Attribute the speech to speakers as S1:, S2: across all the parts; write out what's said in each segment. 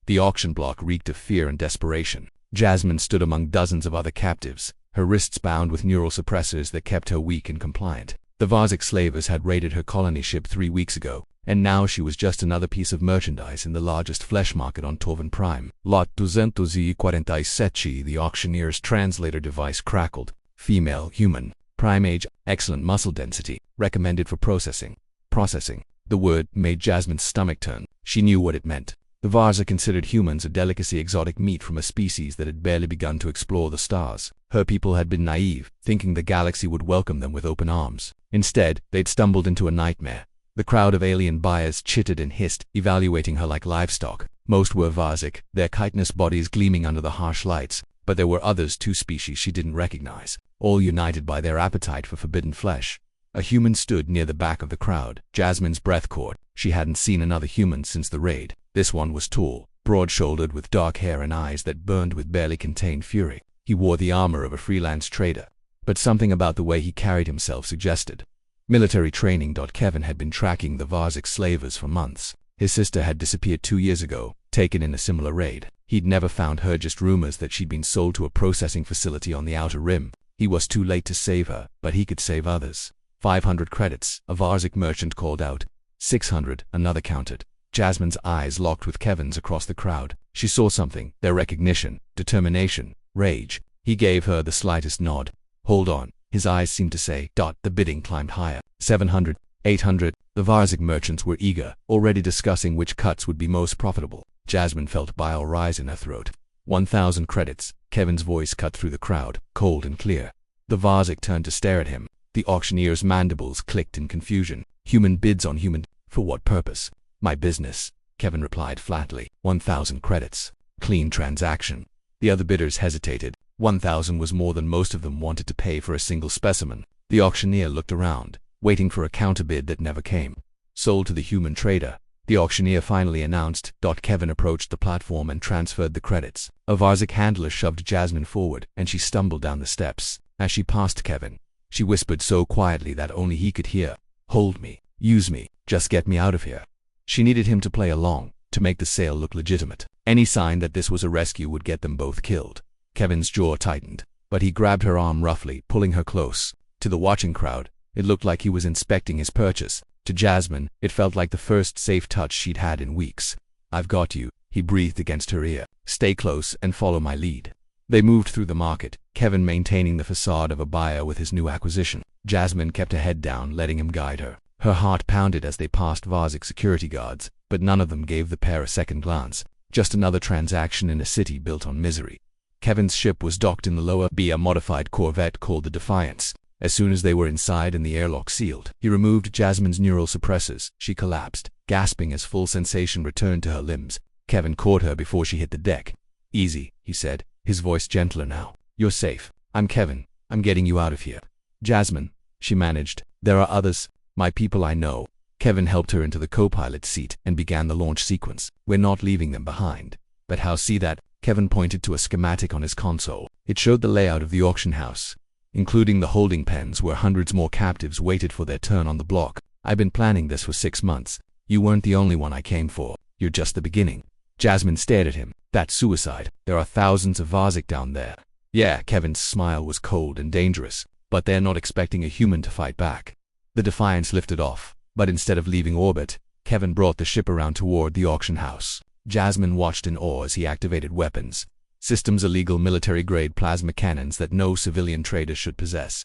S1: The auction block reeked of fear and desperation. Jasmine stood among dozens of other captives, her wrists bound with neural suppressors that kept her weak and compliant. The Varzik slavers had raided her colony ship 3 weeks ago, and now she was just another piece of merchandise in the largest flesh market on Torvin Prime. Lot 247, the auctioneer's translator device crackled. Female, human, prime age, excellent muscle density, recommended for processing. Processing. The word made Jasmine's stomach turn. She knew what it meant. The Varza considered humans a delicacy, exotic meat from a species that had barely begun to explore the stars. Her people had been naive, thinking the galaxy would welcome them with open arms. Instead, they'd stumbled into a nightmare. The crowd of alien buyers chittered and hissed, evaluating her like livestock. Most were Varzik, their chitinous bodies gleaming under the harsh lights, but there were others, 2 species she didn't recognize, all united by their appetite for forbidden flesh. A human stood near the back of the crowd. Jasmine's breath caught. She hadn't seen another human since the raid. This one was tall, broad-shouldered, with dark hair and eyes that burned with barely contained fury. He wore the armor of a freelance trader, but something about the way he carried himself suggested military training. Kevin had been tracking the Varzik slavers for months. His sister had disappeared 2 years ago, taken in a similar raid. He'd never found her, just rumors that she'd been sold to a processing facility on the Outer Rim. He was too late to save her, but he could save others. 500 credits, a Varzik merchant called out. 600, another countered. Jasmine's eyes locked with Kevin's across the crowd. She saw something, their recognition, determination, rage. He gave her the slightest nod. Hold on, his eyes seemed to say. The bidding climbed higher. 700, 800. The Varzik merchants were eager, already discussing which cuts would be most profitable. Jasmine felt bile rise in her throat. 1,000 credits. Kevin's voice cut through the crowd, cold and clear. The Varzik turned to stare at him. The auctioneer's mandibles clicked in confusion. Human bids on human. For what purpose? My business, Kevin replied flatly. 1,000 credits. Clean transaction. The other bidders hesitated. 1,000 was more than most of them wanted to pay for a single specimen. The auctioneer looked around, waiting for a counterbid that never came. Sold to the human trader, the auctioneer finally announced. Kevin approached the platform and transferred the credits. A Varzik handler shoved Jasmine forward, and she stumbled down the steps. As she passed Kevin, she whispered so quietly that only he could hear. Hold me. Use me. Just get me out of here. She needed him to play along, to make the sale look legitimate. Any sign that this was a rescue would get them both killed. Kevin's jaw tightened, but he grabbed her arm roughly, pulling her close. To the watching crowd, it looked like he was inspecting his purchase. To Jasmine, it felt like the first safe touch she'd had in weeks. I've got you, he breathed against her ear. Stay close and follow my lead. They moved through the market, Kevin maintaining the facade of a buyer with his new acquisition. Jasmine kept her head down, letting him guide her. Her heart pounded as they passed Varzik security guards, but none of them gave the pair a second glance. Just another transaction in a city built on misery. Kevin's ship was docked in the lower B, a modified corvette called the Defiance. As soon as they were inside and the airlock sealed, he removed Jasmine's neural suppressors. She collapsed, gasping as full sensation returned to her limbs. Kevin caught her before she hit the deck. Easy, he said, his voice gentler now. You're safe. I'm Kevin. I'm getting you out of here. Jasmine, she managed. There are others. My people I know. Kevin helped her into the co-pilot seat and began the launch sequence. We're not leaving them behind. But how? See that? Kevin pointed to a schematic on his console. It showed the layout of the auction house, including the holding pens where hundreds more captives waited for their turn on the block. I've been planning this for 6 months. You weren't the only one I came for. You're just the beginning. Jasmine stared at him. That's suicide. There are thousands of Varzik down there. Yeah, Kevin's smile was cold and dangerous, but they're not expecting a human to fight back. The Defiance lifted off, but instead of leaving orbit, Kevin brought the ship around toward the auction house. Jasmine watched in awe as he activated weapons. Systems illegal military-grade plasma cannons that no civilian trader should possess.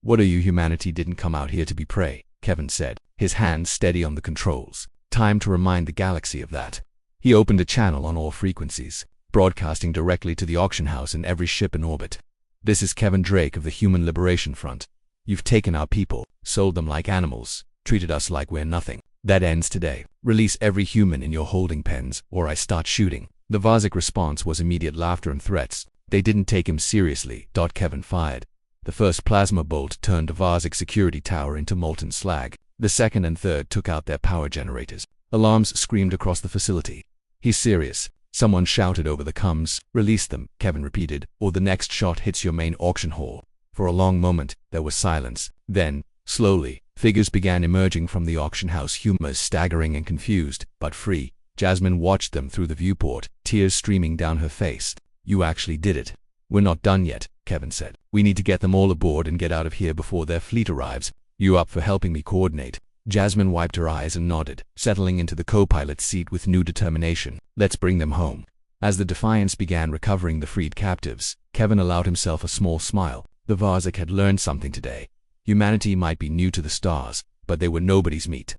S1: What are you? Humanity didn't come out here to be prey, Kevin said, his hands steady on the controls. Time to remind the galaxy of that. He opened a channel on all frequencies, broadcasting directly to the auction house and every ship in orbit. This is Kevin Drake of the Human Liberation Front. You've taken our people, sold them like animals, treated us like we're nothing. That ends today. Release every human in your holding pens, or I start shooting. The Varzik response was immediate laughter and threats. They didn't take him seriously. Kevin fired. The first plasma bolt turned a Varzik security tower into molten slag. The second and third took out their power generators. Alarms screamed across the facility. He's serious. Someone shouted over the comms. Release them, Kevin repeated, or the next shot hits your main auction hall. For a long moment, there was silence. Then, slowly, figures began emerging from the auction house, humans staggering and confused, but free. Jasmine watched them through the viewport, tears streaming down her face. "You actually did it." "We're not done yet," Kevin said. "We need to get them all aboard and get out of here before their fleet arrives. You up for helping me coordinate?" Jasmine wiped her eyes and nodded, settling into the co-pilot's seat with new determination. "Let's bring them home." As the Defiance began recovering the freed captives, Kevin allowed himself a small smile. The Varzak had learned something today. Humanity might be new to the stars, but they were nobody's meat.